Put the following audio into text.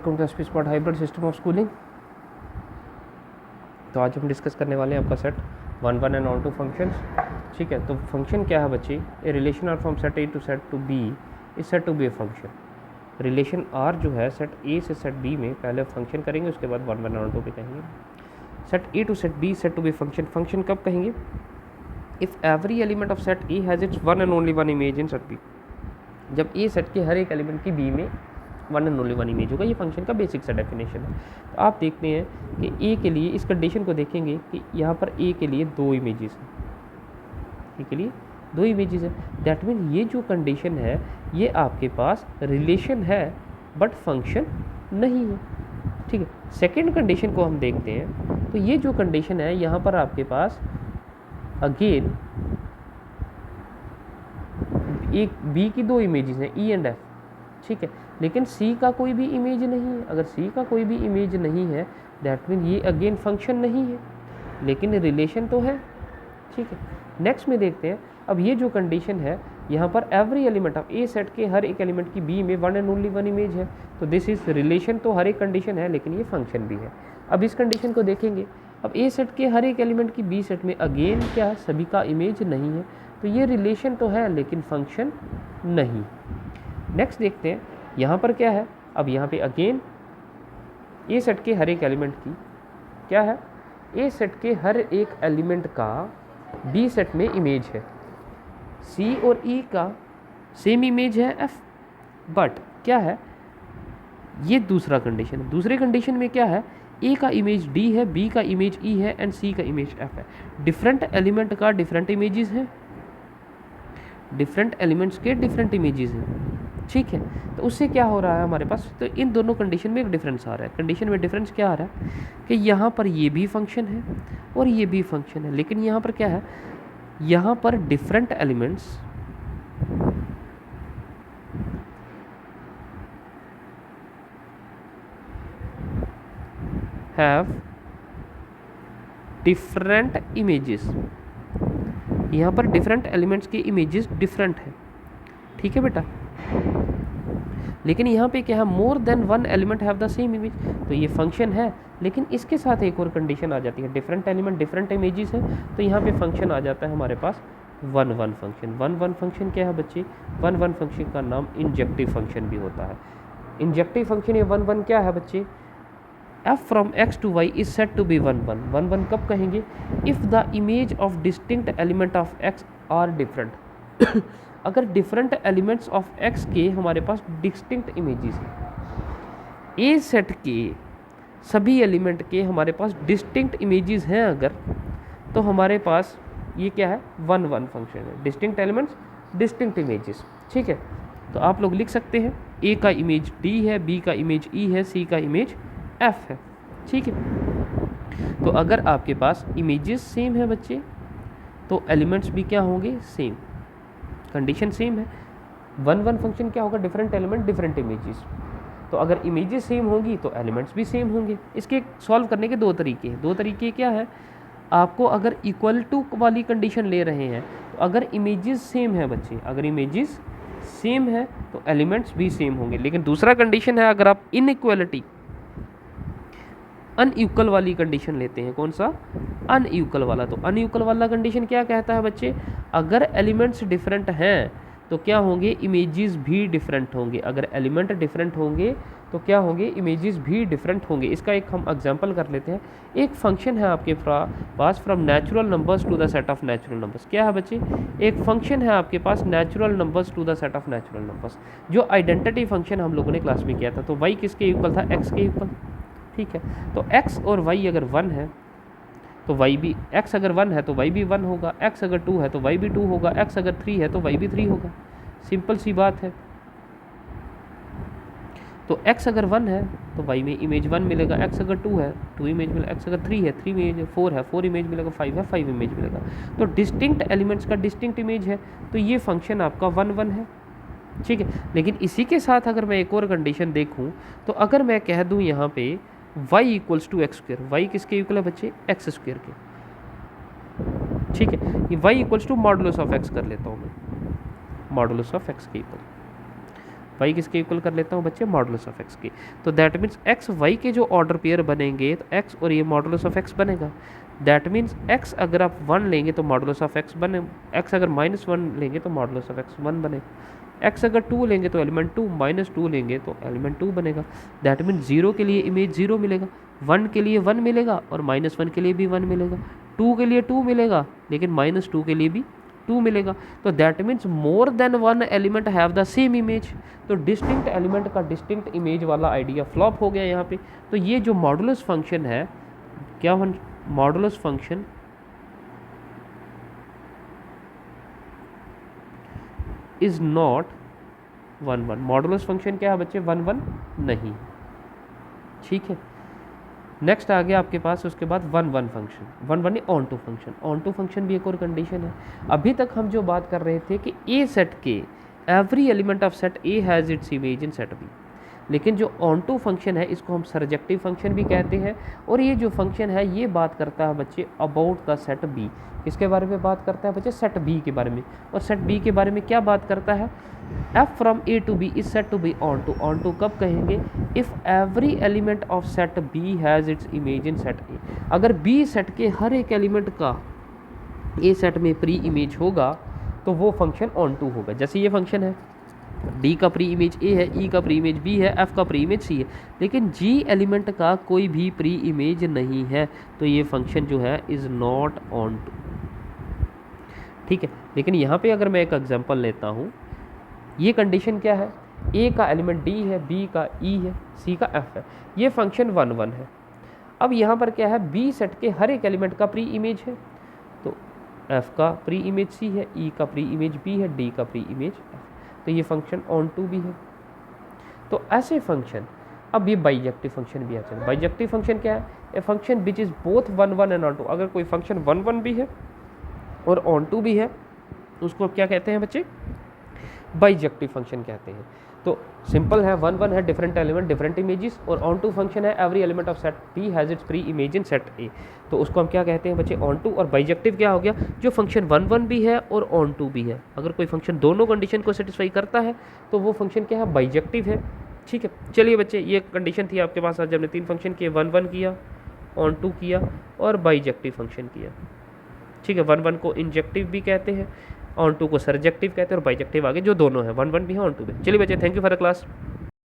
Speech part hybrid system of schooling. तो आज हम डिस्कस करने वाले हैं आपका set 1 1 and onto functions. ठीक है, तो फंक्शन क्या है बच्चे? A relation R from set A to set to B is set to be a function. Relation R जो है सेट ए से सेट बी में पहले फंक्शन करेंगे, उसके बाद 1 1 ऑन टू पे कहेंगे। Set A to set B set to B function. Function कब कहेंगे? If every element of set A has its one and only one image in set B. जब ए सेट के हर एक एलिमेंट की B में one and only one image होगा, ये फंक्शन का बेसिक सा डेफिनेशन है। तो आप देखते हैं कि ए के लिए इस कंडीशन को देखेंगे कि यहाँ पर ए के लिए दो इमेजेस हैं, ए के लिए दो इमेजेस है। दैट मीन ये जो कंडीशन है ये आपके पास रिलेशन है बट फंक्शन नहीं है। ठीक है, सेकेंड कंडीशन को हम देखते हैं तो ये जो कंडीशन है यहाँ पर आपके पास अगेन एक बी की दो इमेजेस हैं ई एंड एफ। ठीक है, लेकिन सी का कोई भी इमेज नहीं है। अगर सी का कोई भी इमेज नहीं है दैट मीन ये अगेन फंक्शन नहीं है, लेकिन रिलेशन तो है। ठीक है, नेक्स्ट में देखते हैं। अब ये जो कंडीशन है यहाँ पर every element of A set के हर एक एलिमेंट की बी में one and only one image है, तो दिस इज रिलेशन तो हर एक कंडीशन है लेकिन ये फंक्शन भी है। अब इस कंडीशन को देखेंगे। अब ए सेट के हर एक एलिमेंट की बी सेट में अगेन क्या है, सभी का इमेज नहीं है, तो ये रिलेशन तो है लेकिन फंक्शन नहीं। नेक्स्ट देखते हैं यहाँ पर क्या है। अब यहाँ पे अगेन ए सेट के हर एक एलिमेंट की क्या है, ए सेट के हर एक एलिमेंट का बी सेट में इमेज है। सी और ई का सेम इमेज है एफ, बट क्या है, ये दूसरा कंडीशन है। दूसरे कंडीशन में क्या है, ए का इमेज डी है, बी का इमेज ई है एंड सी का इमेज एफ है। डिफरेंट एलिमेंट का डिफरेंट इमेजेस हैं, डिफरेंट एलिमेंट्स के डिफरेंट इमेजेस हैं। ठीक है, तो उससे क्या हो रहा है हमारे पास, तो इन दोनों कंडीशन में एक डिफरेंस आ रहा है। कंडीशन में डिफरेंस क्या आ रहा है कि यहाँ पर ये भी फंक्शन है और ये भी फंक्शन है, लेकिन यहाँ पर क्या है, यहाँ पर different elements have different images. यहाँ पर डिफरेंट एलिमेंट्स के इमेजेस डिफरेंट है। ठीक है बेटा, लेकिन यहाँ पे क्या है, more than one element have the same image. तो ये फंक्शन है लेकिन इसके साथ एक और कंडीशन आ जाती है, डिफरेंट एलिमेंट डिफरेंट इमेजेस है, तो यहाँ पे फंक्शन आ जाता है हमारे पास 1 1 फंक्शन। 1 1 फंक्शन क्या है बच्चे? 1 1 फंक्शन का नाम इंजेक्टिव फंक्शन भी होता है। इंजेक्टिव फंक्शन ये 1 1 क्या है बच्चे? f from x to y is said to be 1 1। 1 1 कब कहेंगे? if the image of distinct element of x are different। अगर डिफरेंट एलिमेंट्स ऑफ x के हमारे पास डिस्टिंक्ट इमेजेस हैं, ए सेट के सभी एलिमेंट के हमारे पास डिस्टिंक्ट इमेजेस हैं अगर, तो हमारे पास ये क्या है, 1 1 फंक्शन है। Distinct elements distinct images. ठीक है, तो आप लोग लिख सकते हैं ए का इमेज डी है, बी का इमेज ई है, सी का इमेज एफ है। ठीक है, तो अगर आपके पास इमेजेस सेम है बच्चे तो एलिमेंट्स भी क्या होंगे, सेम, कंडीशन सेम है। 1 1 फंक्शन क्या होगा, डिफरेंट एलिमेंट डिफरेंट इमेजेस। तो अगर इमेजेस सेम होंगी तो एलिमेंट्स भी सेम होंगे। इसके सॉल्व करने के दो तरीके हैं। दो तरीके क्या है, आपको अगर इक्वल टू वाली कंडीशन ले रहे हैं तो अगर इमेजेस सेम है बच्चे, अगर इमेजेस सेम है तो एलिमेंट्स भी सेम होंगे। लेकिन दूसरा कंडीशन है अगर आप इनइक्वालिटी अनइक्वल वाली कंडीशन लेते हैं, कौन सा, अनइक्वल वाला। तो अनइक्वल वाला कंडीशन क्या कहता है बच्चे, अगर एलिमेंट्स डिफरेंट हैं तो क्या होंगे, इमेजेस भी डिफरेंट होंगे। अगर एलिमेंट डिफरेंट होंगे तो क्या होंगे, इमेजेस भी डिफरेंट होंगे। इसका एक हम एग्जांपल कर लेते हैं। एक फंक्शन है आपके पास from natural numbers to the set of natural numbers. क्या है बच्चे, एक फंक्शन है आपके पास natural numbers to the set of natural numbers, जो आइडेंटिटी फंक्शन हम लोगों ने क्लास में किया था। तो y किसके इक्वल था, x के इक्वल। ठीक है, तो x और y अगर 1 है तो y भी, x अगर 1 है तो y भी 1 होगा, x अगर 2 है तो y भी 2 होगा, x अगर 3 है तो y भी 3 होगा। सिंपल सी बात है। तो x अगर 1 है तो y में इमेज 1 मिलेगा, x अगर 2 है 2 इमेज मिलेगा, x अगर 3 है 3 इमेज, 4 है 4 इमेज मिलेगा, 5 है 5 इमेज मिलेगा। तो डिस्टिंक्ट एलिमेंट्स का डिस्टिंक्ट इमेज है, तो ये फंक्शन आपका 1 1 है। ठीक है, लेकिन इसी के साथ अगर मैं एक और कंडीशन देखूं तो अगर मैं कह दूं यहाँ पे y equals to x square, y किसके इक्वल है बच्चे, एक्स स्क्वेयर के। ठीक है, ये y equals to modulus of x कर लेता हूँ मैं, मॉडुलस ऑफ x के इक्वल। वाई किसके इक्वल कर लेता हूँ बच्चे, मॉडुलस ऑफ एक्स के। तो दैट मीन्स एक्स वाई के जो ऑर्डर पेयर बनेंगे तो एक्स और ये मॉडुलस ऑफ एक्स बनेगा। दैट मीन्स एक्स अगर आप 1 लेंगे तो मॉडुलस ऑफ एक्स बने, एक्स अगर -1 लेंगे तो मॉडुलस ऑफ एक्स 1 बनेगा। एक्स अगर 2 लेंगे तो एलिमेंट 2, -2 लेंगे तो एलिमेंट 2 बनेगा। दैट मीन्स 0 के लिए इमेज 0 मिलेगा, 1 के लिए 1 मिलेगा और -1 के लिए भी 1 मिलेगा, 2 के लिए 2 मिलेगा लेकिन -2 के लिए भी 2 मिलेगा। तो that means more than 1 element have the same image. तो डिस्टिंक्ट एलिमेंट का डिस्टिंक्ट इमेज वाला आइडिया फ्लॉप हो गया यहाँ पे। तो ये जो मॉडुलस फंक्शन है, क्या modulus function is not 1 1। Modulus function क्या है बच्चे, 1 1 नहीं। ठीक है, नेक्स्ट आ गया आपके पास उसके बाद 1 1 function, 1 1 onto function. Onto function भी एक और कंडीशन है। अभी तक हम जो बात कर रहे थे कि ए सेट के every element of set A has its image in set B, लेकिन जो ऑन टू फंक्शन है इसको हम सर्जेक्टिव फंक्शन भी कहते हैं। और ये जो फंक्शन है ये बात करता है बच्चे अबाउट द सेट बी। किसके बारे में बात करता है बच्चे, सेट बी के बारे में। और सेट बी के बारे में क्या बात करता है, f from A to B is set to B onto. Onto कब कहेंगे, if every element of set B has its image in set A. अगर बी सेट के हर एक एलिमेंट का ए सेट में प्री इमेज होगा तो वो फंक्शन ऑन टू होगा। जैसे ये फंक्शन है, डी का प्री इमेज ए है, ई का प्री इमेज बी है, एफ का प्री इमेज सी है, लेकिन जी एलिमेंट का कोई भी प्री इमेज नहीं है, तो ये फंक्शन जो है इज़ नॉट ऑन टू। ठीक है, लेकिन यहाँ पे अगर मैं एक एग्जांपल लेता हूँ, ये कंडीशन क्या है, ए का एलिमेंट डी है, बी का ई है, सी का एफ है, ये फंक्शन 1 1 है। अब यहाँ पर क्या है, बी सेट के हर एक एलिमेंट का प्री इमेज है, तो एफ का प्री इमेज सी है, ई का प्री इमेज बी है, डी का प्री इमेज एफ, तो ये फंक्शन ऑन टू भी है। तो ऐसे फंक्शन, अब ये बाइजेक्टिव फंक्शन भी है। बाइजेक्टिव फंक्शन क्या है, a function which is both 1 1 and onto. अगर कोई फंक्शन 1 1 भी है और ऑन टू भी है उसको क्या कहते हैं बच्चे, बाइजेक्टिव फंक्शन कहते हैं। तो सिंपल है, 1 1 है डिफरेंट एलिमेंट डिफरेंट इमेजेस, और ऑन टू फंक्शन है every element of set B has its preimage in set A, तो उसको हम क्या कहते हैं बच्चे, ऑन टू। और बाइजेक्टिव क्या हो गया, जो फंक्शन 1 1 भी है और ऑन टू भी है। अगर कोई फंक्शन दोनों कंडीशन को सेटिस्फाई करता है तो वो फंक्शन क्या है, बाइजेक्टिव है। ठीक है, चलिए बच्चे, ये कंडीशन थी आपके पास। आज हमने 3 फंक्शन किए, 1 1 किया, ऑन टू किया और बाइजेक्टिव फंक्शन किया। ठीक है, 1 1 को इंजेक्टिव भी कहते हैं, ऑन टू को सर्जेक्टिव कहते हैं, और बाइजेक्टिव आगे जो दोनों है, 1 1 भी है ऑन टू भी। चलिए बच्चे, thank you for the class.